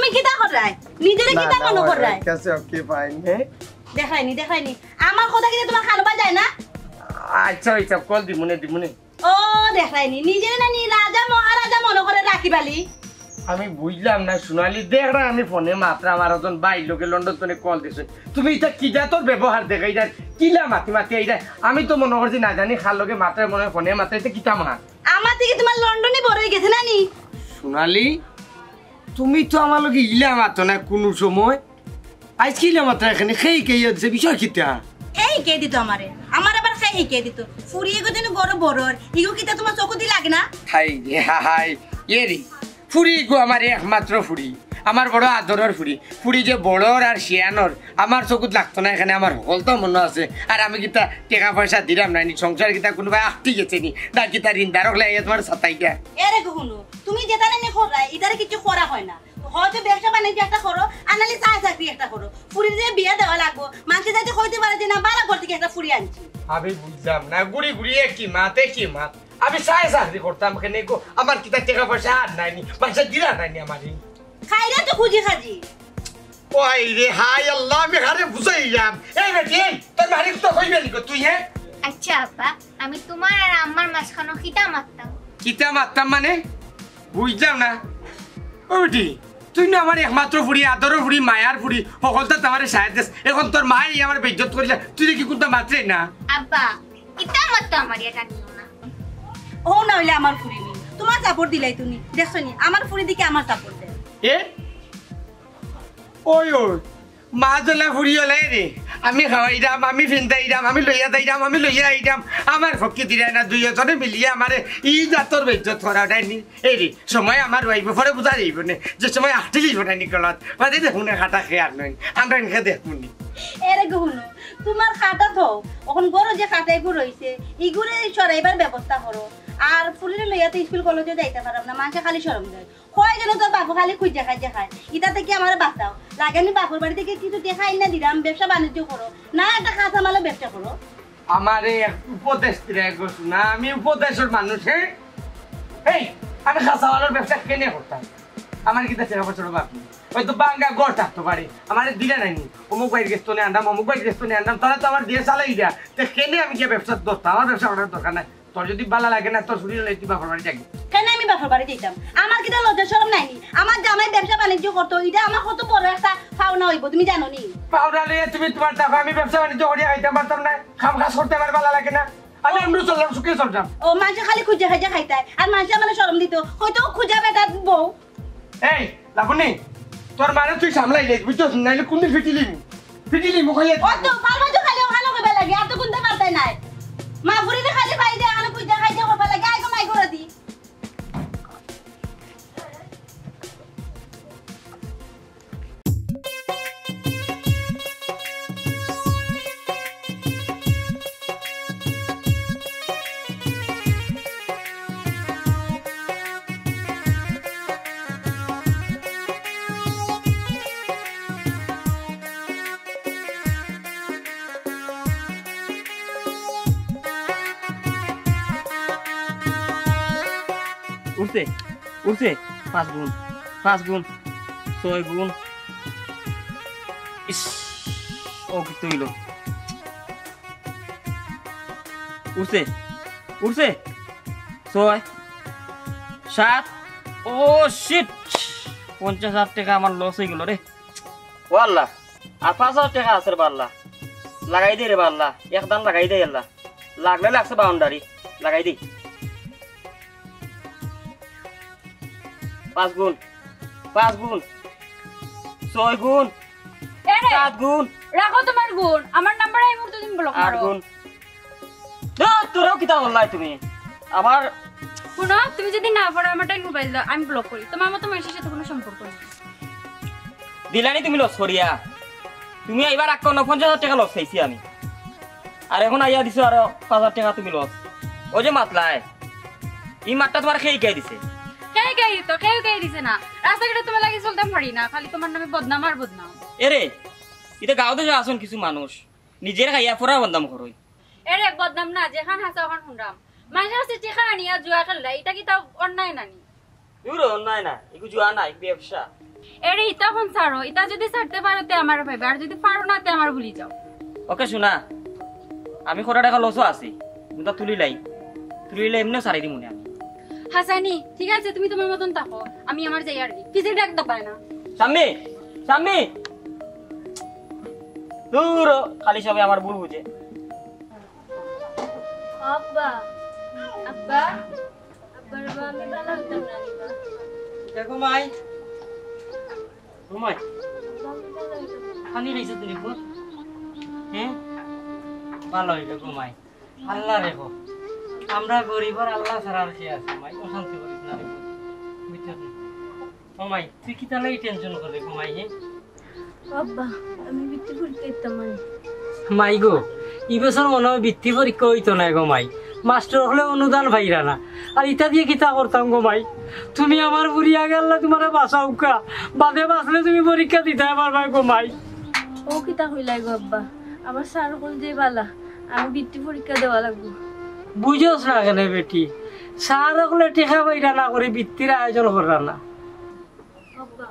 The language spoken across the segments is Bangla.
তুমি কিটা করাই নিজেরে কিটা মনে করাই কাছে ওকে পাইন দেখাইনি আমার কথা কি তোমার খানবা যায় না আচ্ছা আচ্ছা কল দিমুনে ও দেখাইনি নিজেরে না নি রাজা মহারাজা মনে করে রাখিবালি আমি বুঝলাম না সোনালি দেখরা আমি ফোনে মাত্র আমার একজন ভাই লোকে লন্ডন থেকে কল দিছে তুমি এটা কিটা তোর ব্যবহার দেখাই যায় কিলা মাতি এই যায় আমি তো মনে করছি না জানি খাল লোকে মাত্র মনে ফোনে মাত্র এটা কিটা মা আমার থেকে তোমার লন্ডনে বড় হয়ে গেছে না নি সোনালি তুমি তো আমার লোকে ইলা মাত্র না কোনো সময় আজ কিলা মাত্র এখানে খেয়ে কে হচ্ছে বিষয় কিটা এই কে দিত আমার আবার খাই কে দিত ফুরিয়ে গো যেন বড় ইগো কিটা তোমার চোখ দি লাগে না হাই এরি ফুরি গো আমার একমাত্র ফুরি আমার বড় আদরের ফুরি যে বড়র আর শিয়ানোর আমার চকুত লাগতো না এখানে আমার হল তো মনে আছে আর আমি কিতা টাকা পয়সা দিলাম না সংসার কিতা কোনোবাই আটটি গেছে নি না কিতা ঋণ দারক লাগে তোমার সাতাইটা এরে গহনু তুমি যেটা না করাই এটারে কিছু করা হয় না হয়তো ব্যবসা বাণিজ্য একটা করো আনালি চাকরি একটা করো ফুরির যে বিয়া দেওয়া লাগবো মানুষে যাতে হইতে পারে যে না বালা ঘর থেকে একটা ফুরি আনছি আমি বুঝলাম না গুড়ি কি মাতে কি মাত আমি চাকরি করতাম এখানে আমার কিতা টাকা পয়সা আর নাইনি মানুষের দিলা নাইনি আমার খাইরা তো খুঁজি খাজি ওই রে হাই আল্লাহ আমি ঘরে বুঝাইলাম এই বেটি তোর বাড়ি তো কইবে নি তুই হ্যাঁ আচ্ছা আপা আমি তোমার আর আম্মার মাঝখানে কিটা মারতাম মানে বুঝলাম না ও বেটি তুই না আমার একমাত্র ফুড়ি আদরের ফুড়ি মায়ার ফুড়ি সকলটা তোমার সাহায্য দেশ এখন তোর মাই আমার বেজ্জত করিলে তুই কি কোনটা মাত্রে না আব্বা কিটা মারতাম আমার এটা নিও না ও না হইলে আমার ফুড়ি নি তোমার সাপোর্ট দিলাই তুমি দেখছো নি আমার ফুড়ি দিকে আমার সাপোর্ট দে এ ওই মা জলা ফুড়ি হলাই রে আমি খাওয়াইরাম আমি ফিন্দাইরাম আমি লইয়া আইরাম আমার ফকি দিলাই না দুইজনে মিলিয়ে আমার ই জাতর বেজ্জত করাটাই নি এই রে সময় আমার ওয়াইব পরে বুঝা যাইব নে যে সময় আটটি লিব না নিকলত বাদে দেখুন খাটা খেয়ে আর নয় আমরা এনেকে দেখুন নি এরে গহুনো তোমার খাটা তো এখন গরো যে খাটাই গু রইছে ইগুরে সরাইবার ব্যবস্থা করো আর ফুলিরে লইয়া তো স্কুল কলেজে যাইতে পারব না মাকে খালি শরম যায় কয় যেন তোর বাপু খালি খুঁজে খায় ইটা থেকে আমার বাঁচাও লাগেনি বাপুর বাড়ি থেকে কিছু দেখাই না দিলাম ব্যবসা বাণিজ্য করো না একটা কাঁচা মালের ব্যবসা করো আমারে উপদেশ দিলে না আমি উপদেশের মানুষ এই আমি কাঁচা মালের ব্যবসা কেনে করতাম আমার কি টাকা পয়সা বাকি হয়তো বাঙ্গা গড় থাকতে পারে আমার দিলে নাইনি অমুক বাইর গেস্ত নিয়ে আনলাম অমুক বাইর গেস্ত নিয়ে আনলাম তারা তো আমার দিয়ে চালাই দেয়া তো কেনে আমি কি ব্যবসা ধরতাম আমার ব্যবসা করার দরকার নাই তোর যদি ভালো লাগে না তোর শরীর তুই বাপর বাড়ি যাবি কেন আমি বাপর বাড়ি যেতাম আমার কি লজ্জা শরম নাইনি আমার জামাই ব্যবসা বাণিজ্য করতো এটা আমার কত বড় একটা পাওনা হইব তুমি জানো নি পাওনা লইয়া তুমি তোমার টাকা আমি ব্যবসা বাণিজ্য করিয়া খাইতে পারতাম না খাম খাস করতে আমার ভালো লাগে না আমি এমনি চললাম সুখে চলতাম ও মানুষ খালি খুঁজে খাইতায় আর মানুষ আমার শরম দিত হয়তো খুঁজা বেটা বউ এই লাবনি তোর মানে তুই সামলাই যাই বুঝছস নাইলে কোনদিন ফিটিলি মুখ হইয়া ও তো পারবাজু খালি ভালো কইবা লাগে এত কোনটা পারতাই নাই মা ফুরিতে খালি পাই দে আনো খুঁজা খাইতে কইবা লাগে আই কমাই করে দি উঠছে 5 গুণ 6 গুণ ইস ও কি তুইলো উঠছে 6 7 ও শিট 50,000 টাকা আমার লস হয়ে গেল রে ওয়াল্লাহ আর 5,000 টাকা আছে রে বাল্লা লাগাই দে রে বাল্লা একদম লাগাই দে আল্লাহ লাগলে লাগছে বাউন্ডারি লাগাই দে 5 গুণ 6 গুণ 7 গুণ রাখো তোমার গুণ আমার নাম্বার এই মুহূর্তে তুমি ব্লক করো 8 গুণ না তোরও কিতা বললাই তুমি আমার শুনো তুমি যদি না পারো আমার টাইম মোবাইল দাও আমি ব্লক করি তোমার মতো মানুষের সাথে কোনো সম্পর্ক নেই দিলানি তুমি লস করিয়া তুমি এবার 50,000 টাকা লস খাইছি আমি আর এখন আইয়া দিছো আর 5,000 টাকা তুমি লস ওই যে মাতলাই এই মাতটা তোমার খেয়ে দিছে কেউ দিছে না রাস্তাঘাটে তোমার লাগি চলতাম পারি না খালি তোমার নামে বদনাম আর বদনাম এরে এটা গাঁও দেশে আসুন কিছু মানুষ নিজের খাইয়া পড়া বদনাম করই এরে বদনাম না যেখান হাসা ওখান শুনরাম মানুষের কাছে টিকা আনিয়া জুয়া খেললা এটা কি তাও অন্যায় নানি অন্যায় না এগুলো জুয়া না ব্যবসা এরে তখন ছাড়ো, এটা যদি ছাড়তে পারো তে আমার ভাইবে, আর যদি পারো না তে আমার ভুলি যাও। ওকে শোনা, আমি কটা টাকা লসও আছি, কিন্তু তুলিলাই এমনিও সারি দিই মনে আমি। হাসানি ঠিক আছে, তুমি তোমার মতন থাকো, আমি আমার যাই আর কি, পিছিয়ে ডাকতে পারে না। সাম্মি সাম্মি দূর, খালি সবাই আমার ভুল বুঝে। আব্বা আব্বা আব্বার বা আমি ভালো হতাম না নিবা। দেখো মাই ঘুমাই আব্বা আমি ভালো হতাম না। খানি রয়েছে তুমি হ্যাঁ, ভালো হইবে ঘুমাই। আল্লাহ রেখো, আমরা গরিব আর আল্লাহ ছাড়া আর কে আছে মাই, অশান্তি করিস না রেখো ঘুমাই। তুই কি তাহলে টেনশন করলে ঘুমাই? হ্যাঁ আব্বা আমি বৃত্তি পরীক্ষা দিতাম মানে। মাই গো, এই বছর মনে হয় বৃত্তি পরীক্ষা হইতো না গো মাই, মাস্টার হলে অনুদান ভাইরা না, আর ইটা দিয়ে কিতা করতাম গো মাই। তুমি আমার বুড়িয়া গেল তোমার বাঁচাও কা, বাদে বাঁচলে তুমি পরীক্ষা দিতে পারবা গো মাই। ও কিতা হইলাই গো আব্বা, আমার স্যার কল যে বালা আমি বৃত্তি পরীক্ষা দেওয়া লাগবো। বুঝোস না কেন বেটি, সার হলে টেকা বাইরা না করে বৃত্তির আয়োজন করা না। আব্বা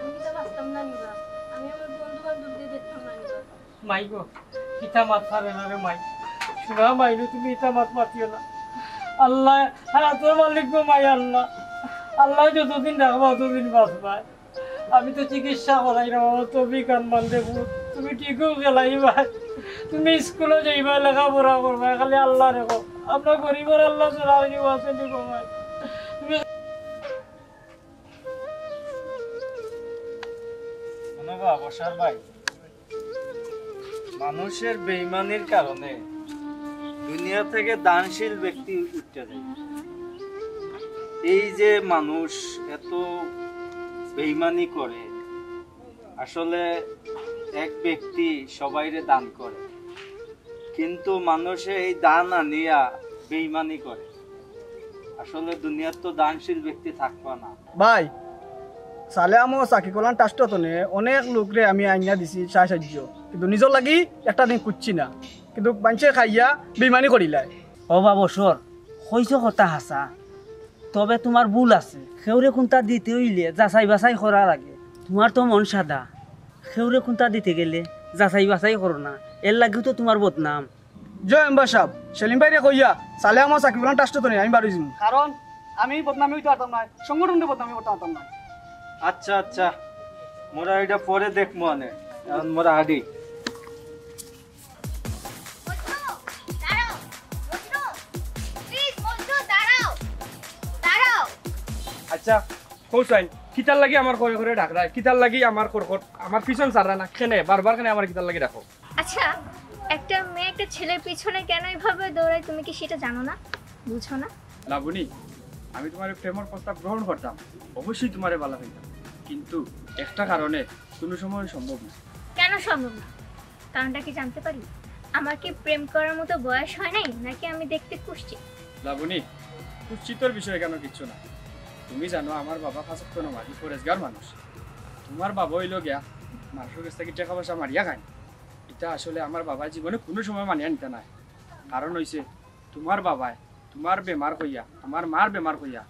আমি কিতা বাঁচতাম না নিবা, আমি আমার বন্ধু বান্ধব দিয়ে দেখতাম না নিবা। মাই গো, ইটা মাত পারে না রে মাই, শোনা মাইনু তুমি ইটা মাত পাতিও না। আল্লাহ হায়াতের মালিক গো মাই, আল্লাহ আল্লাহ যতদিন রাখবা ততদিন বাঁচবা। আমি তো চিকিৎসা করাই না বাবা, তুমি কান মান দেবো, তুমি ঠিকও খেলাইবা, তুমি স্কুলে যাইবা, লেখাপড়া করবা, খালি আল্লাহ রেখো। আমরা গরিবের আল্লাহ ছাড়া আর কেউ আছে নি গো মাই। তুমি বসার ভাই, মানুষের বেইমানির কারণে দুনিয়া থেকে দানশীল ব্যক্তি উঠতে যায়। এই যে মানুষ এত বেইমানি করে, আসলে এক ব্যক্তি সবাইরে দান করে, কিন্তু মানুষে এই দান আনিয়া বেইমানি করে। আসলে দুনিয়ার তো দানশীল ব্যক্তি থাকবা না ভাই। চালে আমার চাকি কলান টাস্ট তনে অনেক লোকরে আমি আইনা দিছি সাহায্য, কিন্তু নিজর লাগি একটা দিন কুচ্ছি না, কিন্তু মানুষে খাইয়া বেইমানি করিলাই। ও বাবসর হইছ কথা হাসা, তবে তোমার ভুল আছে। সেউরে কোনটা দিতে হইলে যাচাই বাছাই করা লাগে। তোমার তো মন সাদা, সেউরে কোনটা দিতে গেলে যাচাই বাছাই করো না, এর লাগেও তো তোমার বদনাম। জয় মেম্বার সাহেব, সেলিম ভাইরে কইয়া চালে আমার চাকি কলান টাস্ট তনে আমি বাড়ি যাবো, কারণ আমি বদনামি হইতে পারতাম না, সংগঠনকে বদনামি করতে পারতাম না। আচ্ছা আচ্ছা, মোরা এটা পরে দেখবো, আনে এখন মোরা হাঁটি। আচ্ছা কৌশাইন, কিতার লাগি আমার ঘরে ঘরে ডাক রায়, কিতার লাগি আমার করকট আমার পিছন সারা না খেনে বারবার কেন আমার কিতার লাগি রাখো? আচ্ছা একটা মেয়ে একটা ছেলের পিছনে কেন এইভাবে দৌড়ায় তুমি কি সেটা জানো না, বুঝো না? লাবণী, আমি তোমার প্রেমের প্রস্তাব গ্রহণ করতাম, অবশ্যই তোমারে ভালো হইতাম, কিন্তু একটা কারণে কোনো সময় সম্ভব না। কেন সম্ভব না? কারণটা কি জানতে পারি? আমার কি প্রেম করার মতো বয়স হয় নাই, নাকি আমি দেখতে কুষ্টি? লাবণী, কুচ্ছিতর বিষয়ে কেন কিচ্ছু না। তুমি জানো আমার বাবা ফাঁসক্ত নামাজি ফরেজগার মানুষ। তোমার বাবা হইল গিয়া মানুষের কাছ থেকে টাকা পয়সা মারিয়া খায়, এটা আসলে আমার বাবার জীবনে কোনো সময় মানিয়া নিতে নাই। কারণ হইছে তোমার বাবায় তোমার বেমার হইয়া আমার মার বেমার হইয়া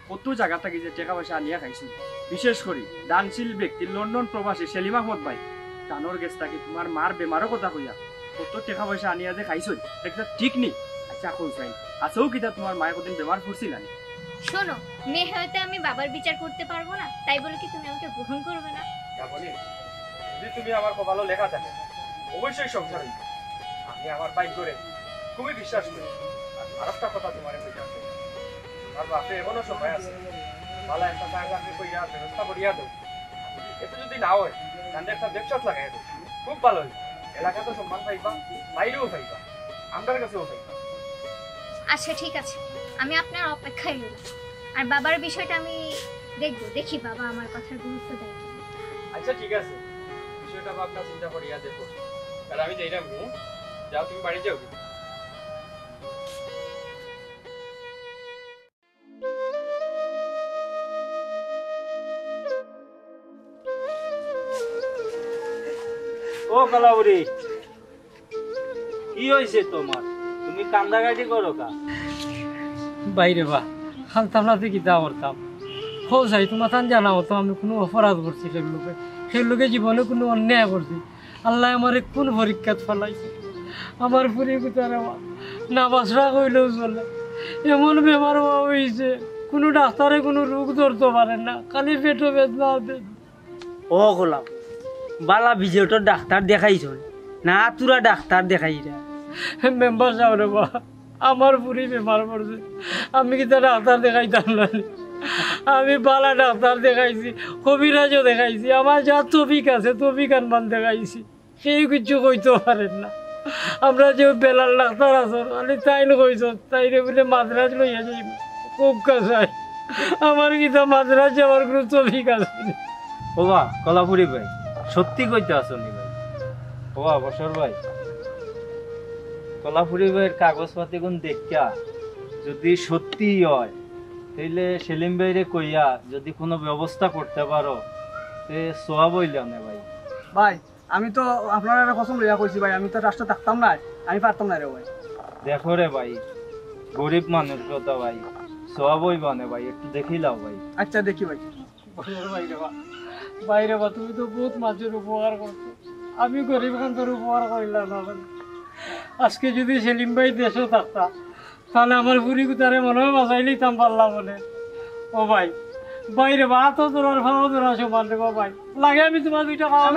কত জায়গা থেকে যে টাকা পয়সা আনিয়া খাইছিল, বিশেষ করে দানশীল ব্যক্তি লন্ডন প্রবাসী সেলিম আহমদ ভাই টানোর গেছ থাকে তোমার মার বেমারও কথা হইয়া কত টাকা পয়সা আনিয়া যে খাইছিল একটা ঠিক নেই। আচ্ছা কৌশাইন, আছেও কিতা তোমার মায়ের কদিন বেমার পড়ছিল না? শোনো, মেয়ে হয়তো আমি বাবার বিচার করতে পারবো না, তাই বলে কি তুমি আমাকে গ্রহণ করবে না? লাবণী, যদি তুমি আমার কপালে লেখা থাকে অবশ্যই সংসার হইবে। আমি আমার বাইক করে খুবই বিশ্বাস করি। আর আরেকটা কথা তোমার কইতে আছে, আর বাপে এমনও সময় আছে, ভালো একটা জায়গা আপনি কইয়া ব্যবস্থা করিয়া দেব। এতে যদি না হয় তাহলে একটা ব্যবসা লাগাই দেব, খুব ভালো হইবে। এলাকা তো সম্মান পাইবা, বাইরেও পাইবা, আমার কাছেও পাইবা। আচ্ছা ঠিক আছে, আমি আপনার অপেক্ষায় রইলাম। আর বাবার বিষয়টা আমি দেখবো, দেখি বাবা আমার কথার গুরুত্ব দেয় কিনা। আচ্ছা ঠিক আছে, বিষয়টা ভাবনা চিন্তা করিয়া দেখো। আর আমি যাইলাম, যাও তুমি বাড়ি যাও। ও কলাবুড়ি, কি হয়েছে তোমার? তুমি কান্দাকাটি করো কা? বাইরে বা হালতাম না কিতা করতাম, হো যাই তোমার তান জানাও তো আমি কোনো অপরাধ করছি সেই লোকে জীবনে কোনো অন্যায় করছি আল্লাহ আমার কোন পরীক্ষাত ফেলাইছে আমার পরিবার না বাসরা কইলেও চলে এমন বেমার হওয়া হয়েছে কোনো ডাক্তারে কোনো রোগ ধরতে পারে না খালি পেটো বেদনা ও গোলাপ বালা বিজয়টোর ডাক্তার দেখাইছ না তোরা ডাক্তার দেখাই রা মেম্বার সাহেব রে বা আমার পুরি বেমার পড়ছে আমি কি তা ডাক্তার দেখাইতাম না আমি বালা ডাক্তার দেখাইছি কবিরাজও দেখাইছি আমার যা তফিক আছে তফিক আনবান দেখাইছি সেই কিছু কইতে পারেন না আমরা যে বেলাল ডাক্তার আছো আমি তাই কইছ তাইরে বলে মাদ্রাজ লইয়া যাই খুব কাছাই আমার কি তা মাদ্রাজ যাওয়ার কোনো তফিক আছে ওবা কলাপুরি ভাই সত্যি কইতে আসনি ভাই ওবা বসর ভাই কলাপুরি ভাইয়ের কাগজপাতি গুণ দেখা যদি সত্যি হয় তাইলে সেলিম ভাইরে কইয়া যদি কোনো ব্যবস্থা করতে পারো তে সোয়াব হইল না ভাই ভাই আমি তো আপনার একটা কসম লইয়া কইছি ভাই আমি তো রাষ্ট্র থাকতাম না আমি পারতাম না রে ভাই দেখো রে ভাই গরিব মানুষ কথা ভাই সোয়াব হইব না ভাই একটু দেখি লাও ভাই আচ্ছা দেখি ভাই বাইরে বা তুমি তো বহুত মানুষের উপকার করছো আমি গরিব খানদের উপকার করিলাম না আজকে যদি সেলিম ভাই দেশও থাকতাম তাহলে আমার বুড়ি কুতারে মনে হয় বাঁচাই লিতাম পারলাম বলে ও ভাই বাইরে বা তো তোর ভালো তোরা সমান রে ভাই লাগে আমি তোমার দুইটা খাওয়া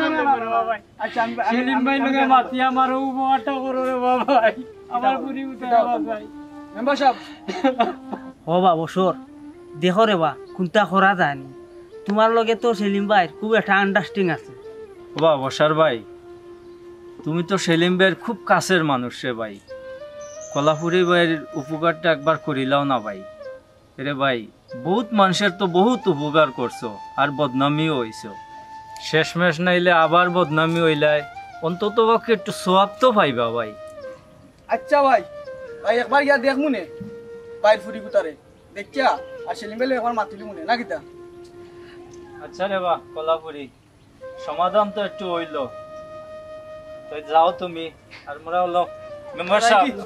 ভাই আচ্ছা আমি সেলিম ভাই লোকে মাতি আমার উপকারটা করো রে ভাই আমার বুড়ি কুতারে বাঁচাই মেম্বার সাহেব ও বা বসর দেখো রে বা কোনটা করা যায়নি তোমার লগে তো সেলিম ভাইয়ের খুব একটা আন্ডারস্ট্যান্ডিং আছে ওবা বসার ভাই তুমি তো সেলিম ভাইয়ের খুব কাছের মানুষ রে ভাই কলাপুরি ভাইয়ের উপকারটা একবার করিলাও না ভাই রে ভাই বহুত মানুষের তো বহুত উপকার করছো আর বদনামিও হইছো শেষমেশ নাইলে আবার বদনামি হইলাই অন্তত পক্ষে একটু সোয়াব তো পাইবা ভাই আচ্ছা ভাই ভাই একবার ইয়া দেখ মনে বাইর ফুরি কুতারে দেখিয়া আর সেলিম ভাই একবার মাতিলি মনে না কিতা আচ্ছা রে বা কলাপুরি সমাধান তো একটু হইল তো যাও তুমি আর মোরা হলো মেম্বার সাহেব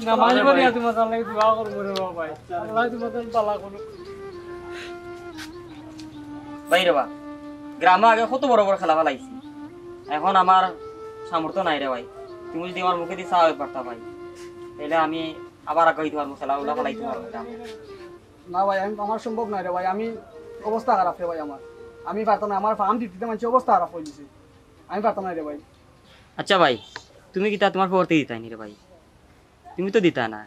নামাজ পড়িয়া তোমার তাহলে দোয়া করবো রে ভাই আল্লাহ তোমার পালা করুক বাইরে বা গ্রামে আগে কত বড় বড় খেলা ফেলাইছি এখন আমার সামর্থ্য নাই রে ভাই তুমি যদি আমার মুখে দিয়ে চাওয়া পারতা ভাই তাহলে আমি আবার আগে হইতে পারবো খেলাগুলো ফেলাইতে পারবো না ভাই আমি আমার সম্ভব নয় রে ভাই আমি অবস্থা খারাপ রে ভাই আমি পারতাম না আমার ফার্ম দিতে মানুষের অবস্থা খারাপ হয়ে গেছে আমি পারতাম না রে ভাই আচ্ছা ভাই তুমি কি তা তোমার পড়তে দিতাইনি রে ভাই তুমি তো দিতা না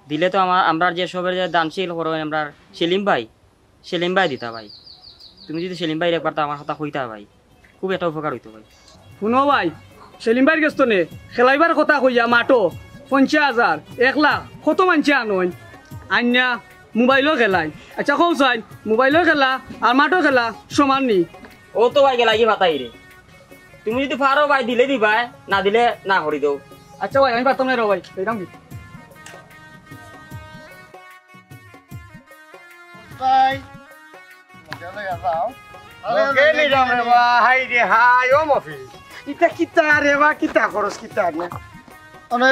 দিলে তো আমরা যে সবের যে দানশীল করো আমরা সেলিম ভাই দিতা ভাই তুমি যদি সেলিম ভাই একবার তো আমার কথা কইতা ভাই খুব একটা উপকার হইতো ভাই শুনো ভাই সেলিম ভাইয়ের গেস্ত নে খেলাইবার কথা কইয়া মাটো 50,000 1 লাখ কত মানছে আনয় আন্যা মোবাইলও খেলাই আচ্ছা কৌ চাই মোবাইলও খেলা আর মাঠও খেলা সমান নি ও তো ভাই গেলাই ভাতাই রে তুমি যদি পারো ভাই দিলে দিবা না দিলে না করি দাও আচ্ছা ভাই আমি পারতাম না রে ভাই এইরাম কি ভাই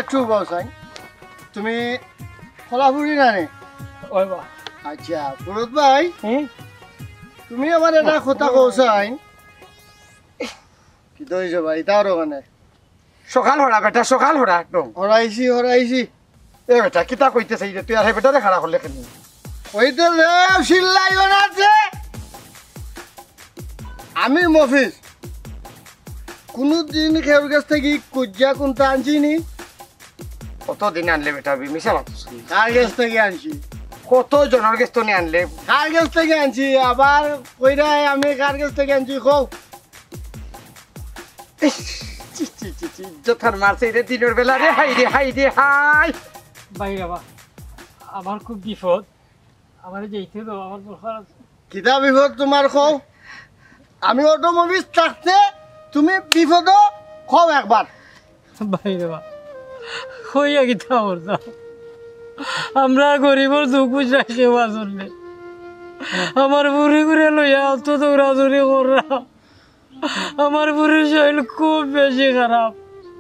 একটু বসাই তুমি কলাপুরি না নে ওই বা আচ্ছা পুরুত ভাই তুমি আমার এটা কথা কৌসাই কি দইছো ভাই তার ওখানে সকাল হরা বেটা সকাল হরা একদম হরাইছি এ বেটা কিতা কইতেছে তুই আর বেটারে খারাপ করলে কেন ওই তো সিল্লাই বানাচ্ছে আমি মফিস কোনদিন খেউর কাছ থেকে কুজ্জা কোনটা আনছি নি কতদিন আনলে বেটা মিশা মাত্র কার কাছ থেকে আনছি কত জনের গেস্ত নিয়ে আনলে কার কাছ থেকে আনছি আবার কইরা আমি কার কাছ থেকে আনছি কও যথার মারছে রে দিনের বেলা রে হাই বাইরে বা আমার খুব বিপদ আমার যেতে দাও আমার দরকার আছে কিতা বিপদ তোমার কও আমি অটোমোবিল থাকতে তুমি বিপদ কও একবার বাইরে বা হইয়া গিতা করতাম আমরা গরিবর দুঃখ বুঝা সেবা চললে আমার বুড়ি ঘুরে লইয়া অত দৌড়াদৌড়ি করা আমার বুড়ির শরীর খুব বেশি খারাপ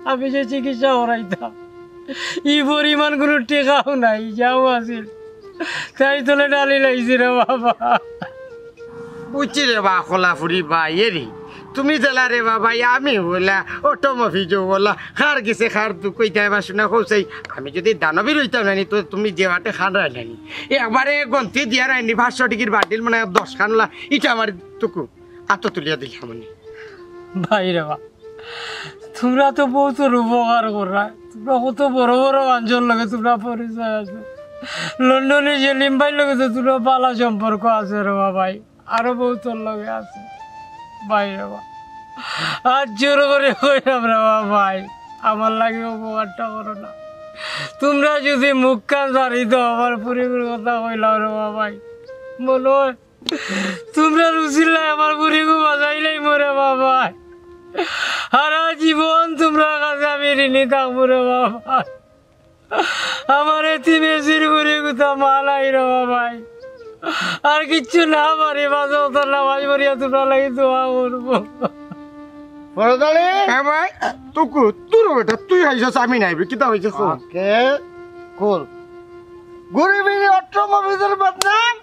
আমি যে চিকিৎসা করাইতাম ই পরিমাণ কোনো টেকাও নাই যাও আছিল তাই তোলে ডালি লাগছি রে বাবা বুঝছি রে বা খোলাফুরি ভাই এরি তুমি জেলা রে বা ভাই আমি বলা অটোমফি যো বলা খার গেছে খার তু কইতে বা শোনা কৌসাই আমি যদি দানবীর হইতাম নানি তো তুমি যেবাটে খান রাইলানি একবারে গন্তি দিয়া রাইনি 500 টিকির বাটিল মানে 10 খানলা এটা আমার টুকু আত তুলিয়া দিলাম মানে ভাই রে বা তোমরা তো বহুত উপকার করা তোমরা কত বড় বড় অঞ্চল লাগে তোমরা পরিচয় আছে লন্ডনে সেলিম ভাই লগে তো তোমরা পালা সম্পর্ক আছে রে ভাই আরো বহুত লগে আছে ভাই রে বা আজ জোর করে কইলাম রে ভাই আমার লাগে উপকারটা করো না তোমরা যদি মুখ কান জারি তো আমার পরিবারের কথা কইলাম রে ভাই মনে হয় তোমরা রুচিলাই আমার পরিবার বাজাইলাই মরে বাবা সারা জীবন তোমরা কাছে আমি ঋণী থাকবো রে বাবা আমার তিনেছির বুড়ি কোথা মালাই রে ভাই আর কিচ্ছু না পারি বাজে ওটার নামাজ পড়িয়া তোমরা লাগি দোয়া করবো হ্যাঁ ভাই টুকু তোর বেটা তুই আইসস আমি নাইবি কিতা হয়েছে কোল গরিবের অট্টমফিসের বদনাম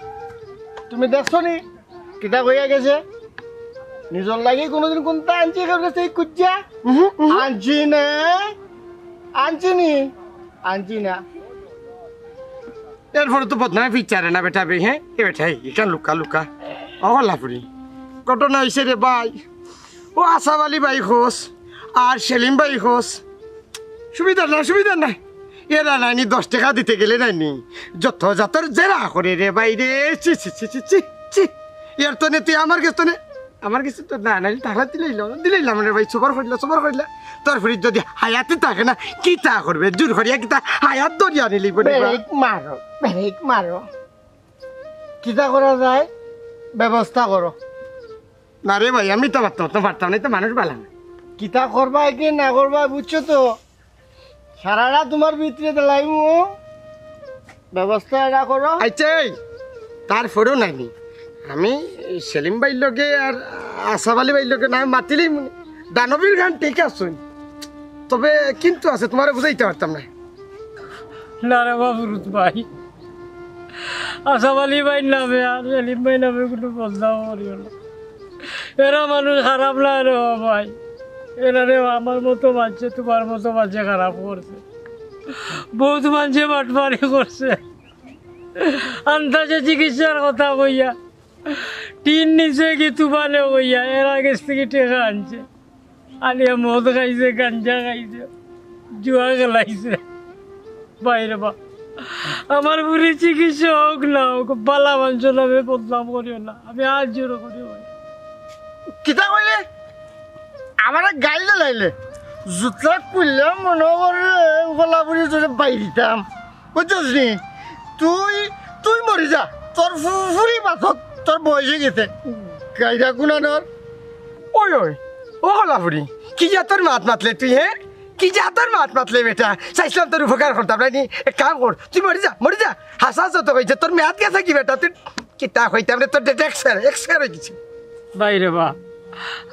তুমি দেখছো নি কিতা কইয়া গেছে নিজর লাগি কোনোদিন কোনটা আনছি গেছে কুজ্জা আনছি না আনছি না এরপরে তো বদনামে পিচারে না বেটা বে হ্যাঁ এ বেটা এখান লুকা লুকা অগলাপুরি ঘটনা হয়েছে রে ভাই ও আসাব আলী ভাই খোঁজ আর সেলিম ভাই খোঁজ সুবিধা নাই এরা নাইনি 10 টাকা দিতে গেলে নাইনি যত যাতর জেরা করে রে ভাই রে চি চি চি চি চি এর তো নে তুই আমার কাছে তো না নাই টাকা দিলাম রে ভাই সবার করিলা তোর ফির যদি হায়াতে থাকে না কি তা করবে জোর করিয়া কি তা হায়াত দরিয়া নিলি ব্রেক মারো কিতা করা যায় ব্যবস্থা করো না রে ভাই আমি তো পারতাম না তো মানুষ বালা না কিতা করবা কি না করবা বুঝছো তো সারারা তোমার ভিতরে দিলাইমু ব্যবস্থা এটা করো আচ্ছা তারপরেও নাইনি আমি সেলিম ভাইর লগে আর আসাব আলী ভাইর লগে না মাতিলেই দানবীর গান ঠিক আছে তবে কিন্তু আছে তোমার বুঝাইতে পারতাম না না রে বাবুরুত ভাই আসাব আলী ভাই নামে আর সেলিম ভাই নামে কোনো বদনাম করিও না এরা মানুষ খারাপ না রে ভাই এরা রে আমার মতো মানছে তোমার মতো মানছে খারাপ করছে বহুত মানছে বাটমারি করছে আন্দাজে চিকিৎসার কথা কইয়া টিন নিচে কি তুফানে কইয়া এরা কাছ থেকে টেকা আনছে আনিয়া মদ খাইছে গাঞ্জা খাইছে জুয়া খেলাইছে বাইরে বা আমার বুড়ি চিকিৎসা হোক না হোক বালা মাংস নামে বদনাম করিও না আমি আজ জোর করি ভাই কিতা কইলে আমার গাইলে লাইলে জুতা খুললে মনে করে গলাপুরি যদি বাই দিতাম বুঝছিস নি তুই মরি যা তোর ফুরি পাথর তোর বয়সে গেছে গাইরা গুণানোর ওই ও হলাপুরি কি যা তোর মাত মাতলে তুই হ্যাঁ কি যা তোর মাত মাতলে বেটা চাইছিলাম তোর উপকার করতাম না এক কাম কর তুই মরি যা হাসা যত কইছে তোর মেয়াদ গেছে কি বেটা তুই কিতা হইতাম রে তোর ডেট এক্সপায়ার হয়ে গেছে বাইরে বা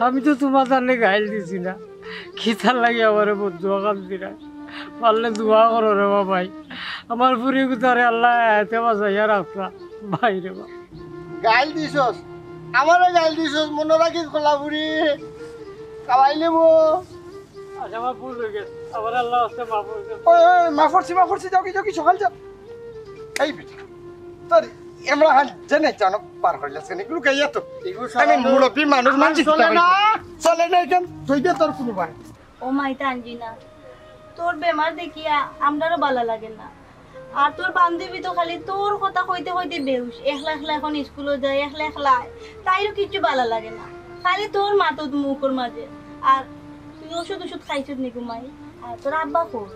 আমি তো তোমার তাহলে গাইল দিছি না খিতার লাগে আমার দোয়া কাম দিরা পারলে দোয়া করো রে বা ভাই আমার পুরি কুতারে আল্লাহ এতে বাঁচাইয়া রাখা বাইরে বা গাইল দিছস আমারও গাইল দিছস মনে রাখিস গলাপুরি খাওয়াইলে মো আচ্ছা আমার ভুল হয়ে গেছে আবার আল্লাহ আসতে মাফ করছি যাও কি সকাল যাও এই বেটা তোর আমরা জেনে জানো পার হইলা সেনে গুলো গাইয়া তো আমি মুরব্বী মানুষ মানছি চলে না এখান তুই দে তোর কোনো ভাই ও মাইতা আনজিনা তোর বেমার দেখিয়া আমরারও ভালো লাগে না আর তোর বান্ধবী তো খালি তোর কথা কইতে বেহুশ একলা এখন স্কুলে যায় একলা তাইরও কিছু ভালো লাগে না খালি তোর মাতো মুখের মাঝে আর তুই ওষুধ খাইছিস নি ঘুমাই আর তোর আব্বা কই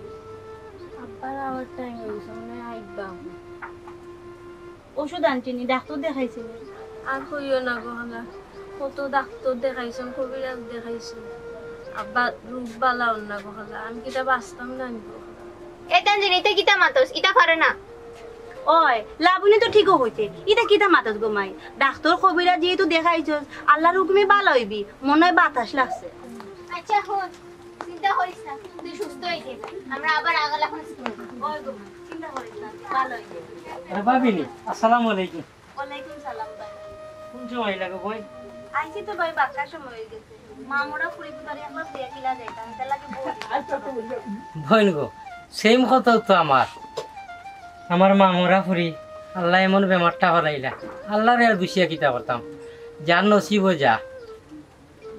আব্বার আবার টাইম হয়েছে মানে আইবা ওষুধ আনছিনি ডাক্তার দেখাইছিনি আর কইও না গহনা কত ডাক্তার দেখাইছেন কবিরাজ দেখাইছেন আব্বা রোগ বালাও না গহনা আমি কিটা বাঁচতাম না এটা জিনিতে কিতা মাতস ইটা পারে না ওই লাবণী তো ঠিকও হইছে এটা কিতা মাতস গোমাই ডাক্তার কবিরাজ যেহেতু দেখাইছস আল্লাহর হুকুমে ভালো হইবি মনে হয় বাতাস লাগছে আচ্ছা হন চিন্তা করিস না তুই সুস্থ হয়ে যাবি আমরা আবার আগালা এখন স্কুলে ওই গোমাই চিন্তা করিস না ভালো হইবে আরে ভাবিনি আসসালামু আলাইকুম ওয়ালাইকুম সালাম ভাই কোন সময় লাগে বই আইছি তো ভাই বাক্কা সময় হয়ে গেছে মামুরা পুরি পুতারি একবার বিয়া কিলা যাইতাম তার লাগে বইন গো সেম কথা তো আমার মামুরা ফুরি আল্লাহ এমন বেমারটা হরাইলা আল্লাহরে আর দুষিয়া কিতা করতাম যার নসিব যা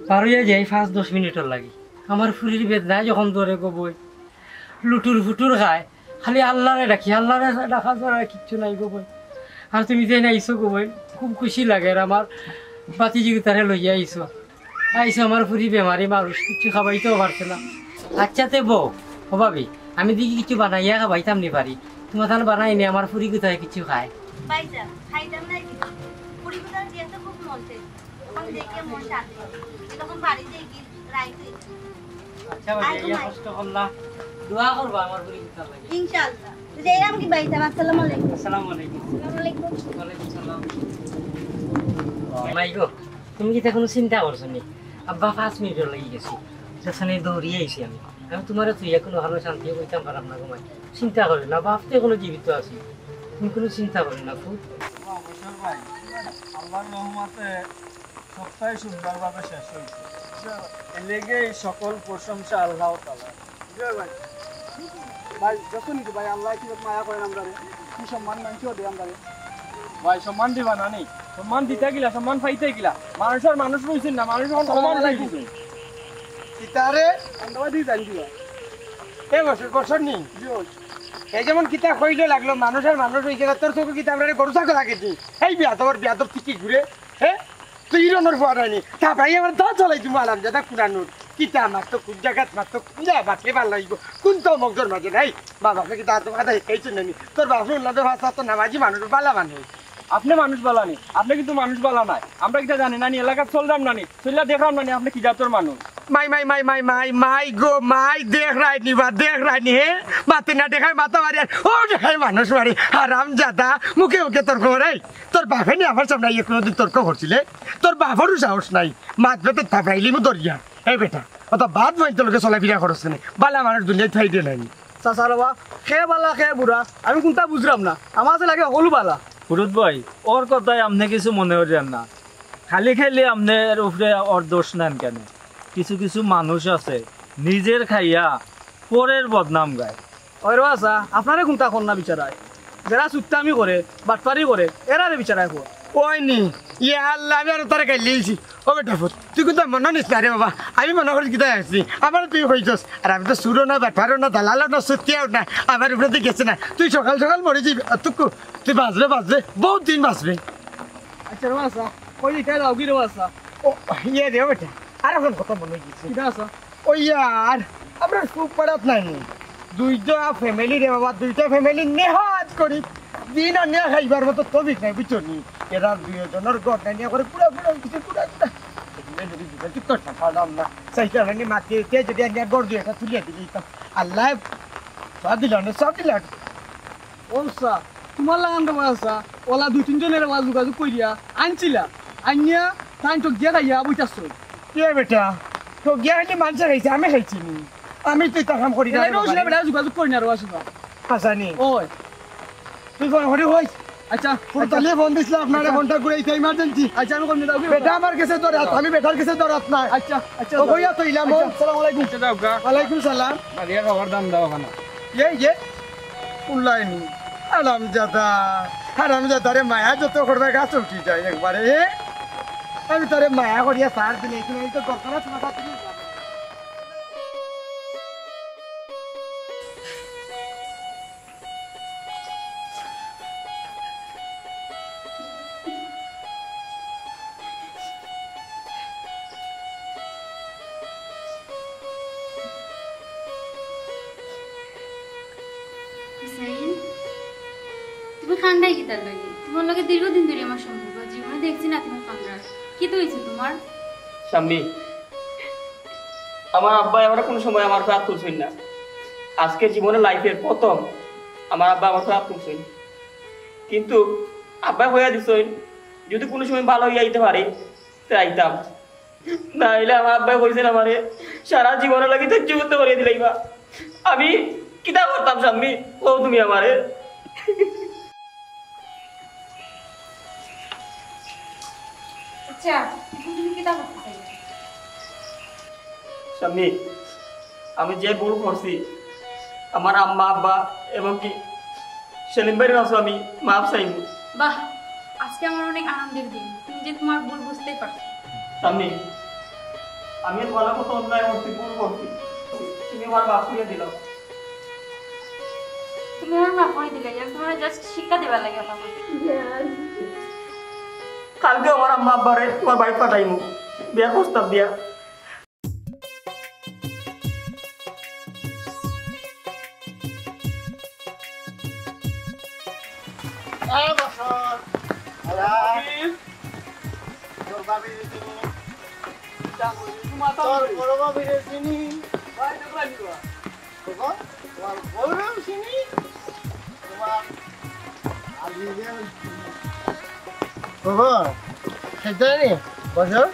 পারুয়া যাই 5-10 মিনিটের লাগি আমার ফুরির বেদনা যখন ধরে গো বই লুটুর ফুটুর খায় খালি আল্লাহরে ডাকি আল্লাহরে ডাকা ছাড়া কিচ্ছু নাই গো বই আর তুমি যে আইসো গো বই খুব খুশি লাগে আর আমার বাতিজিগিতারে লইয়া আইসো আমার ফুরি বেমারি মানুষ কিছু খাবাইতেও পারছে না আচ্ছাতে বউ ও ভাবি আমি দেখি কিছু বানাইয়া খাবাইতাম নি পারি তোমার তাহলে বানাই নি আমার ফুরি কোথায় কিছু খায় ভাইজান খাইতাম না কিছু পুরি পুতারি দিয়ে তো খুব মন চাই তখন দেখে মন শান্তি তখন বাড়িতে গিয়ে রাইতে আচ্ছা ভাই ইয়া কষ্ট করলা দোয়া করবা আমার ফুরি কোথা লাগে ইনশাআল্লাহ যাইরাম কি ভাইজান আসসালামু আলাইকুম আসসালামু আলাইকুম আসসালামু আলাইকুম ওয়ালাইকুম সালাম মাই গো তুমি কি কোনো চিন্তা করছো নি আব্বা 5 মিনিট লাগি গেছি সেখানে দৌড়িয়ে আইছি আমি তোমার তুই কোনো ভালো শান্তি কইতাম পারাম না ঘুমাই চিন্তা করে না বাপতে কোনো জীবিত আছি তুমি কোনো চিন্তা করে না খুব অবসর ভাই আল্লাহর রহমতে সবটাই সুন্দরভাবে শেষ হয়েছে এলেগে সকল প্রশংসা আল্লাহ তাআলা ভাই ভাই যখনই ভাই আল্লাহ কি মায়া করেন আমরা কি সম্মান মানছিও দেয় আমরা ভাই সম্মান দিবা না নেই সম্মান দিতে গিলা সম্মান পাইতে গিলা মানুষের মানুষ রয়েছেন না মানুষ সম্মান রাখছে কিতারে আমরা দিয়ে জানি দিবা এই বছর নি এই যেমন কিতাব হইলে লাগলো মানুষের মানুষ হয়েছে তোর চোখে কিতাব রে গরু ছাগল লাগেছি এই বিয়াদব ঠিকই ঘুরে হ্যাঁ তুই রনের ফোয়া হয়নি তা ভাই আমার দা চলাই তুমি আলাম যাদা কুড়ানোর কিতা মাত্র কোন জায়গাত মাত্র যা বাতলে ভাল লাগবে কোন তো মগজর মাঝে নাই বাবাকে কি তা তো আদায় খাইছো নানি তোর বাপু উল্লাদের ভাষা তো নামাজি মানুষ বালা মানুষ আপনি মানুষ বালানি আপনি কিন্তু মানুষ বালা নাই আমরা কিটা জানি নানি এলাকা চললাম নানি চললা দেখলাম নানি আপনি কি জাতর মানুষ মাই গো মাই দেখ রাইনি হে মাতে না দেখায় মাথা মারি আর ও দেখায় মানুষ মারি আরাম জাদা মুখে তর্ক করাই তোর বাপে নি আমার সামনে কোনোদিন তর্ক করছিলে তোর বাপেরও সাহস নাই মাতবে তো থাপাইলি মু দরিয়া এই বেটা অত বাদ মাই তোর চলাফেরা করছে না বালা মানুষ দুনিয়ায় থাই দিয়ে নাই চাচা বাবা খেয়ে বালা খেয়ে বুড়া আমি কোনটা বুঝলাম না আমার কাছে লাগে হলু বালা ফুরুত ভাই ওর কথায় আপনি কিছু মনে করেন না খালি খাইলে আপনার উপরে ওর দোষ নেন কেন কিছু কিছু মানুষ আছে নিজের খাইয়া পরের বদনাম গায় ওই রোয়াসা আপনারে কোনটা কর না বিচারায় যারা সুত্তামি করে বাটপারি করে এরারে বিচারায় কর ওই নি ইয়ে আল্লাহ আমি আর তোরা খাই লিয়েছি ও বেটা তুই কিন্তু মনে নিস না রে বাবা আমি মনে করি কিতা আসছি আমার তুই হইছস আর আমি তো সুরো না ব্যাপারও না দালালও না সত্যিও না আমার উপরে তুই গেছে না তুই সকাল মরে যাবি তুই বাঁচবে বহুত দিন বাঁচবে আচ্ছা রোয়াসা কই খাই লাও কি রোয়াসা ও ইয়ে রে বেটা আর এখন কথা মনে গেছে কিটা আসা ওই আর আমরা খুব পাড়াত নাই দুইটা ফ্যামিলি রে বাবা দুইটা ফ্যামিলি নেহাজ করি দিন আর নেয়া খাইবার মতো তবিক নাই বুঝছো নি এরা দুজনের গড় নিয়ে করে পুরা কিছু পুরা না সেইটা মাকে যদি গড় দিয়ে একটা তুলিয়ে দিলি আল্লাহ সব দিল ওসা তোমার লাগান রোয়াসা ওলা 2-3 জনের আওয়াজ যোগাযোগ কইয়া আনছিলা আনিয়া তাই তো গিয়া খাইয়া বুঝাছ কে বেটা তো গিয়া খাইলে মানুষ খাইছে আমি খাইছি নি আমি তুই তা কাম করি না বেটা যোগাযোগ করি না রোয়াসা হাসানি ওই তুই ফোন করি হই আচ্ছা তাহলে ফোন দিছিল আপনারে ফোনটা ঘুরাইছে ইমার্জেন্সি আচ্ছা আমি কোন দাও বেটা আমার কাছে দরাত আমি বেটার কাছে দরাত নাই আচ্ছা ও কইয়া তো ইলাম আসসালামু আলাইকুম দাও গা ওয়ালাইকুম সালাম বাড়িয়া খাবার দাম দাও খানা ये उल्लाइनी आरामजादा रे माया जो करबे गाछ उठी যায় একবারে আমি তোরে মায়া করিয়া সার দিলে তুমি তো দরকার আছে না তুমি তুমি খান্ডাই কি তার লাগে তোমার লগে দীর্ঘদিন ধরে আমার সম্পর্ক জীবনে দেখছি না তুমি খান্ডার কি তো হয়েছে তোমার স্বামী আমার আব্বা আমার কোনো সময় আমার হাত তুলছেন না আজকে জীবনে লাইফের প্রথম আমার আব্বা আমার হাত তুলছেন কিন্তু আব্বা হইয়া দিছেন যদি কোনো সময় ভালো হইয়া আইতে পারে তো আইতাম না এলে আমার আব্বা কইছেন আমারে সারা জীবনে লাগি তো জীবন করে দিলাইবা আমি কিতা করতাম স্বামী ও তুমি আমারে আচ্ছা এখন তুমি কিতা করতে চাইবে? স্বামী আমি যে ভুল করছি আমার আম্মা আব্বা এবং কি সেলিম ভাইয়ের কাছে আমি মাপ চাইব। বাহ, আজকে আমার অনেক আনন্দের দিন, তুমি যে তোমার ভুল বুঝতেই পারছো। স্বামী আমি তোমার কত অন্যায় করছি, ভুল করছি, তুমি আমার মাফ করে দিলাম। তুমি আমার মাফ করে দিলে, আমি তোমার জাস্ট শিক্ষা দেবার লাগে আমার। কালকে আমার আম্মা আব্বারে তোমার বাড়ি পাঠাইমু বিয়ার প্রস্তাব দিয়া। বছর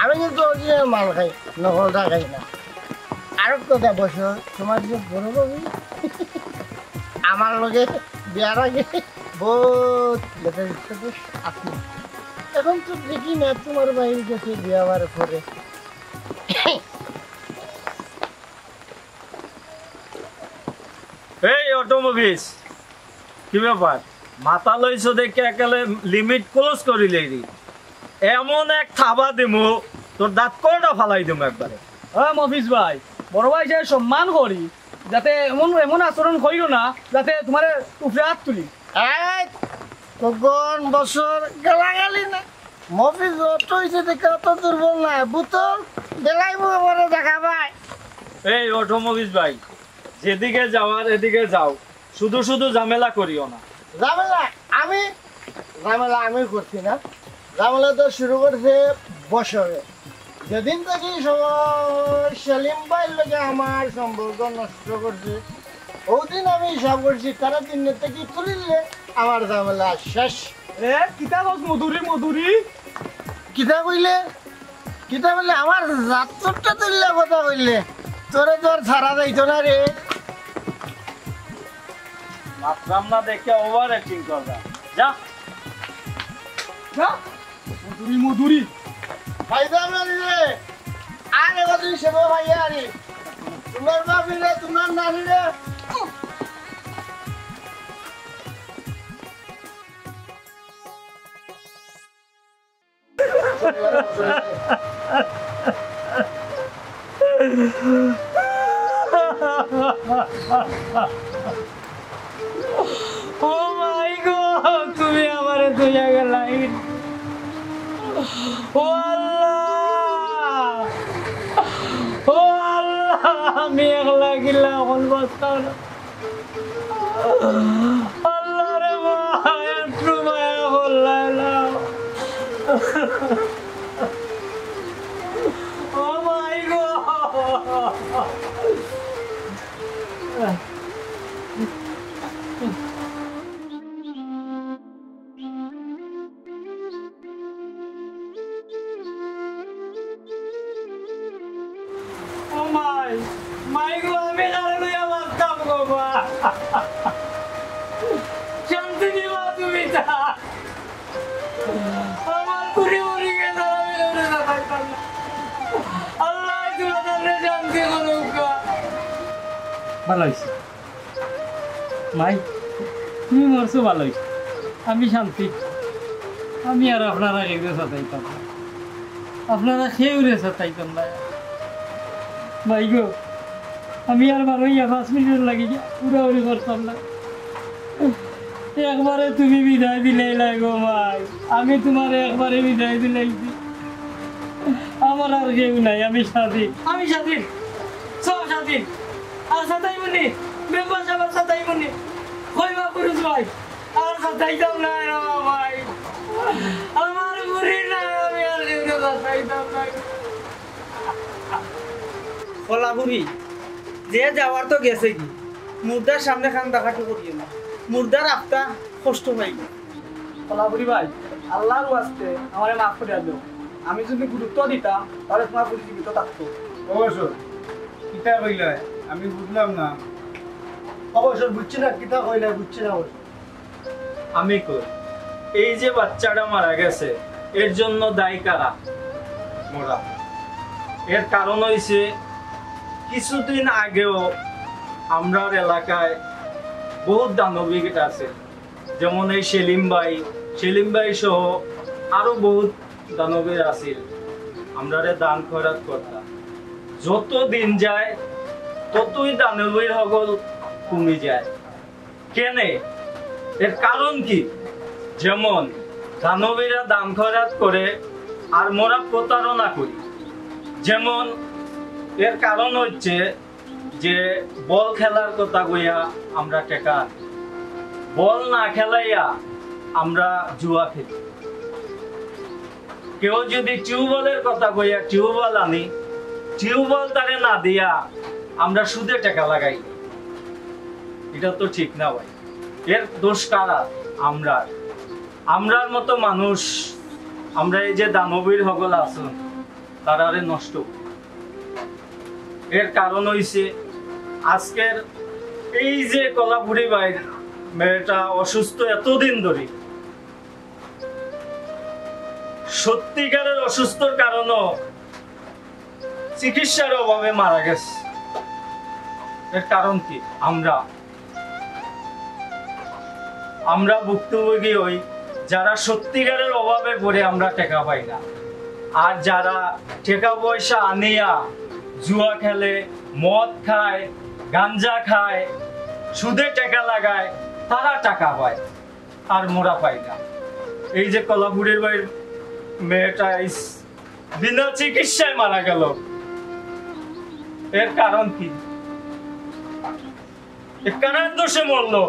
আমি কিন্তু অরিজিনাল মাল খাই, নকলটা খাই না। আর কথা বছর তোমার যে বড় বাবু আমার লগে বিয়ার আগে বহুত লেটার আপনি এখন তো দেখি না তোমার বাইরে গেছে বিয়া বার করে। এই অটোমোবিলস কি ব্যাপার মাথা লইছো দেখে একেবারে লিমিট ক্লোজ করিলে এমন এক থাবা দিমু তোর দাঁত কটা ফালাই দিমু একবারে। হ্যাঁ মফিজ ভাই, বড় ভাই যে সম্মান করি যাতে এমন এমন আচরণ করিও না যাতে তোমার উপরে হাত তুলি। কখন বছর গালাগালি না মফিজ অটো হয়েছে দেখে অত দুর্বল না, বুতল বেলাইবো বলে দেখা পায়। এই অটোমোবিলস ভাই যেদিকে যাওয়ার এদিকে যাও, শুধু শুধু ঝামেলা করিও না। ঝামেলা আমি করছি না, ঝামেলা তো শুরু করছে বছরে। যেদিন থেকে সেলিম ভাইয়ের লগে আমার সম্পর্ক নষ্ট করছে ওদিন আমি হিসাব করছি তারা দিনের থেকে তুলিলে আমার ঝামেলা শেষ। কিতা কস মধুরি মধুরি কিতা কইলে আমার জাতটা তুললে কথা কইলে তোরে তোর ছাড়া যাইতো না রে। মাত্রাম না দেখে ওভার অ্যাক্টিং করবা। যা মধুরি মধুরি ফায়দা মারিলে আর এবার সেবা ভাইয়া আরে তোমার বাপি রে তোমার নানি রে ও মাই গড, তুমি আমারে দুইয়া গেলাই। ও আল্লাহ, ও আল্লাহ, আমি একলা গিলা এখন বাঁচতাম না। আল্লাহ রে ভাই, একটু মায়া করলাম। ও মাই গড, মাই গো, আমি লইয়া বাঁচতাম গো মা। শান্তি দিবা তুমি তা আমার পুরি মরি গেছে, আমি লড়ে না থাকতাম না। আল্লাহ তোমাদের শান্তি করুক। ভালো হয়েছে মাই, তুমি মরছো ভালো হয়েছে, আমি শান্তি। আমি আর আপনারা কেউ সাতাইতাম না, আপনারা কেউ রে সাতাইতাম না। ভাই গো, আমি আর বারোইয়া 5 মিনিট লাগি উড়াউড়ি করতাম না। একবারে তুমি বিদায় দিলেই লাগো ভাই, আমি তোমার একবারে বিদায় দিলাইছি। আমার আর কেউ নাই, আমি স্বাধীন, আমি স্বাধীন, সব স্বাধীন। আর সাতাই মনি মেম্বার সাহেব সাতাই মনি কইবা পুরুষ ভাই, আর সাতাইতাম না ভাই, আমার বুড়ি না, আমি আর কেউ সাতাইতাম না। কলাপুরি যে যাওয়ার তো গেছে কি, মুর্দার সামনে খান দেখাটো করিও না, মুর্দার আপটা কষ্ট পাইব। কলাপুরি ভাই, আল্লাহর ওয়াস্তে আমারে মাফ করে দাও। আমি যদি গুরুত্ব দিতাম তাহলে তোমার পুরি জীবিত থাকতো। অবসর কিতা কইলা আমি বুঝলাম না। অবসর বুঝছি না, কিতা কইলা বুঝছি না। আমি কই এই যে বাচ্চাটা মারা গেছে এর জন্য দায়ী কারা? মোরা। এর কারণ হইছে কিছুদিন আগেও আমরার এলাকায় বহুত দানবিক আছে, যেমন এই সেলিম ভাই সহ আরো বহুত দানবীর আছিল। আমরারে দান খয়রাত করতাম। যত দিন যায় ততই দানবীর সকল কমে যায়। কেনে? এর কারণ কি? যেমন দানবীরা দান খয়রাত করে আর মোরা প্রতারণা করি। যেমন এর কারণ হচ্ছে যে বল খেলার কথা কইয়া আমরা টাকা আনি, বল না খেলাইয়া আমরা জুয়া খেলি। কেউ যদি টিউবওয়েলের কথা কইয়া টিউবওয়েল আনি, টিউবওয়েল তারে না দিয়া আমরা সুদে টাকা লাগাই। এটা তো ঠিক না ভাই। এর দোষ কারা? আমরার মতো মানুষ, আমরা এই যে দানবীর সকল আছেন তারারে নষ্ট। এর কারণ হইছে আজকের এই যে কলাপুরি ভাইয়ের মেয়েটা অসুস্থ এতদিন ধরে, সত্যিকারের অসুস্থর কারণও চিকিৎসার অভাবে মারা গেছে। এর কারণ কি? আমরা ভুক্তভোগী হই যারা সত্যিকারের অভাবে পড়ে আমরা টাকা পাই না। আর যারা টাকা পয়সা আনিয়া জুয়া খেলে, মদ খায়, গাঞ্জা খায়, সুদে টাকা লাগায়, তারা টাকা পায় আর মোরা পাই না। এই যে কলাপুরের ভাইয়ের মেয়েটা বিনা চিকিৎসায় মারা গেল, এর কারণ কি? কার দোষে মরলো?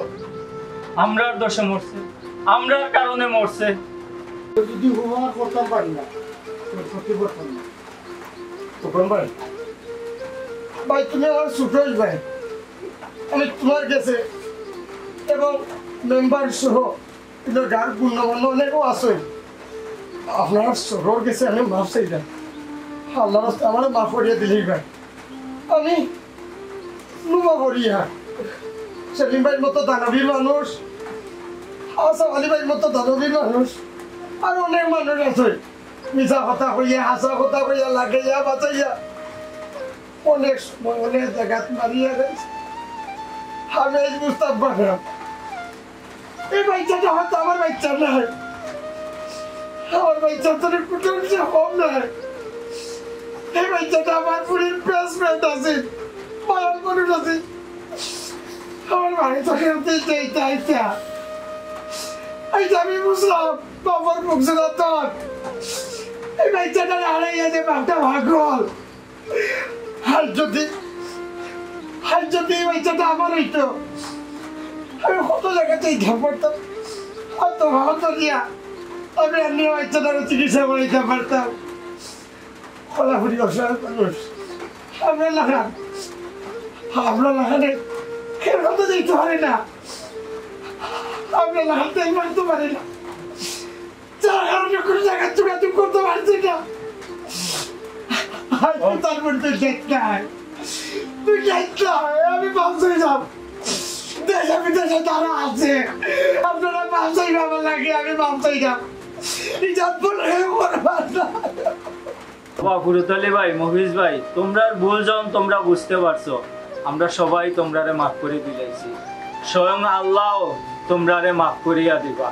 আমরার দোষে মরছে, আমরার কারণে মরছে। যদি উপহার করতাম পারি না, সত্যি করতাম না। ভাই তুমি আমার ছোট ভাই, আমি তোমার কাছে এবং মেম্বার সহ গান পূর্ণবন্ধ অনেকও আছে, আপনার সরোর গেছে আমি মাফ চাইলাম। আল্লাহ আমার মাফ করিয়া দিলেই ভাই। আমি নুমা করিয়া সেলিম ভাইয়ের মতো দানবীর মানুষ, আসাম আলী ভাইয়ের মতো দানবীর মানুষ, আর অনেক মানুষ আছে মিশা কথা কইয়া, হাসা কথা কইয়া, লাগাইয়া বাঁচাইয়া অনেক সময় অনেক জায়গাত মারিয়া গেছে। আমি এই বুঝতাম পারলাম এই বাচ্চাটা হয়তো আমার বাচ্চা নয়, আমার বাচ্চা তোর কুটুম সে কম নয়। এই বাচ্চাটা আমার পুরীর প্লেসমেন্ট আছে, পালন মানুষ আছে। আমার বাড়ি থেকে আমি বুঝলাম বাবার মুখছে না তোর এই বাচ্চাটা হারাইয়া যে বাপটা ভাগল। আর যদি এই বাচ্চাটা আমার হইতো, আমি কত জায়গাতেই ধাপ করতাম, হয়তো ভাবতো দিয়া আমি এমনি বাচ্চাটারও চিকিৎসা করাইতে পারতাম। কলাপুরি অসহায় মানুষ আমরা লাগানে এর কথা দেখতে পারি না, আমরা লাগাতে মারতে পারি না, যার কারণে কোনো জায়গায় চুকাচুক করতে পারছি না। তারপর তুই দেখতে তুই দেখতে আমি বাঁচাই যাব, দেশে বিদেশে তারা আছে, আপনারা বাঁচাই ভালো লাগে, আমি বাঁচাই যাব। গুরুতলি ভাই, মহিষ ভাই, তোমরা ভুল যখন তোমরা বুঝতে পারছো, আমরা সবাই তোমরারে মাফ করে দিলাইছি। স্বয়ং আল্লাহ তোমরারে মাফ করিয়া দিবা।